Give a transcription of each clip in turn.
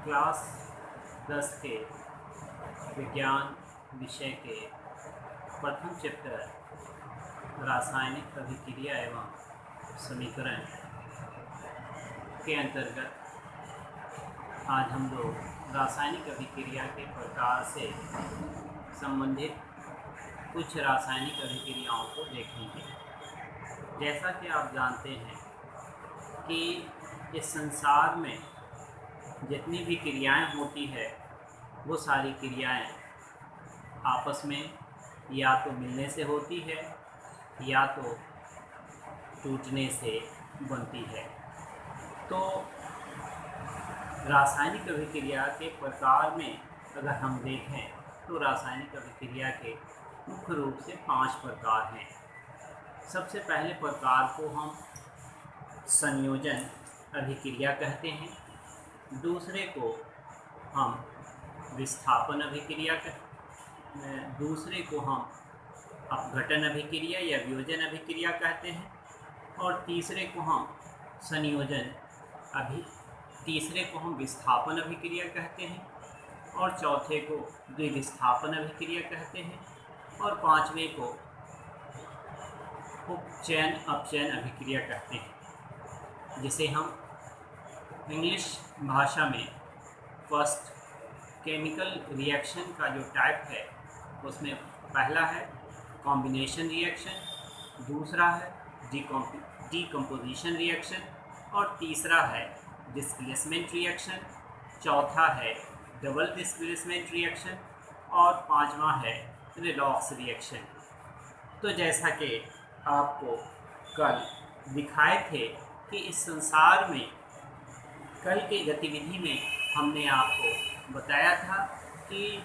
Class 10 के विज्ञान विषय के प्रथम चैप्टर रासायनिक अभिक्रिया एवं समीकरण के अंतर्गत आज हम लोग रासायनिक अभिक्रिया के प्रकार से संबंधित कुछ रासायनिक अभिक्रियाओं को देखेंगे। जैसा कि आप जानते हैं कि इस संसार में जितनी भी क्रियाएं होती है वो सारी क्रियाएं आपस में या तो मिलने से होती है या तो टूटने से बनती है। तो रासायनिक अभिक्रिया के प्रकार में अगर हम देखें तो रासायनिक अभिक्रिया के मुख्य रूप से 5 प्रकार हैं। सबसे पहले प्रकार को हम संयोजन अभिक्रिया कहते हैं, दूसरे को हम विस्थापन अभिक्रिया दूसरे को हम अपघटन अभिक्रिया या वियोजन अभिक्रिया कहते हैं और तीसरे को हम विस्थापन अभिक्रिया कहते हैं और चौथे को द्विविस्थापन अभिक्रिया कहते हैं और पांचवें को उपचयन अपचयन अभिक्रिया कहते हैं, जिसे हम इंग्लिश भाषा में फर्स्ट केमिकल रिएक्शन का जो टाइप है उसमें पहला है कॉम्बिनेशन रिएक्शन, दूसरा है डीकम्पोजिशन रिएक्शन और तीसरा है डिस्प्लेसमेंट रिएक्शन, चौथा है डबल डिस्प्लेसमेंट रिएक्शन और पांचवा है रेडॉक्स रिएक्शन। तो जैसा कि आपको कल दिखाए थे कि इस संसार में कल की गतिविधि में हमने आपको बताया था कि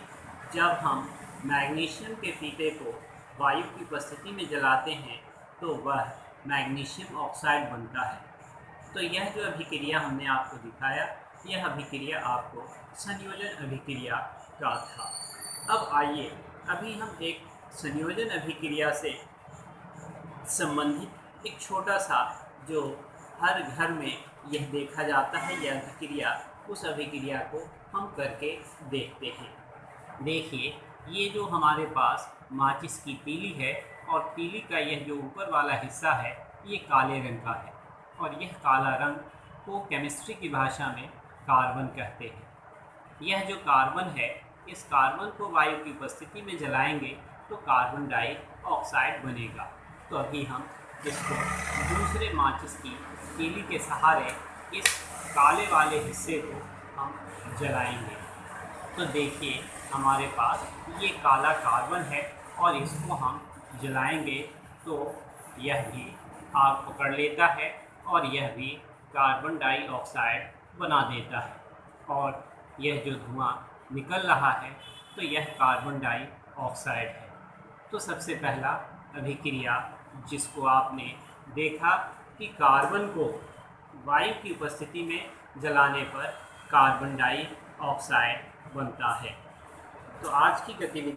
जब हम मैग्नीशियम के फीते को वायु की उपस्थिति में जलाते हैं तो वह मैग्नीशियम ऑक्साइड बनता है। तो यह जो अभिक्रिया हमने आपको दिखाया, यह अभिक्रिया आपको संयोजन अभिक्रिया का था। अब आइए अभी हम एक संयोजन अभिक्रिया से संबंधित एक छोटा सा जो हर घर में यह देखा जाता है यह अभिक्रिया, उस अभिक्रिया को हम करके देखते हैं। देखिए, ये जो हमारे पास माचिस की तीली है और तीली का यह जो ऊपर वाला हिस्सा है ये काले रंग का है और यह काला रंग को केमिस्ट्री की भाषा में कार्बन कहते हैं। यह जो कार्बन है, इस कार्बन को वायु की उपस्थिति में जलाएंगे तो कार्बन डाइऑक्साइड बनेगा। तो अभी हम इसको दूसरे माचिस की तीली के सहारे इस काले वाले हिस्से को हम जलाएंगे। तो देखिए, हमारे पास ये काला कार्बन है और इसको हम जलाएंगे तो यह भी आग पकड़ लेता है और यह भी कार्बन डाइऑक्साइड बना देता है और यह जो धुआं निकल रहा है तो यह कार्बन डाइऑक्साइड है। तो सबसे पहला अभिक्रिया जिसको आपने देखा कि कार्बन को वायु की उपस्थिति में जलाने पर कार्बन डाइऑक्साइड बनता है। तो आज की गतिविधि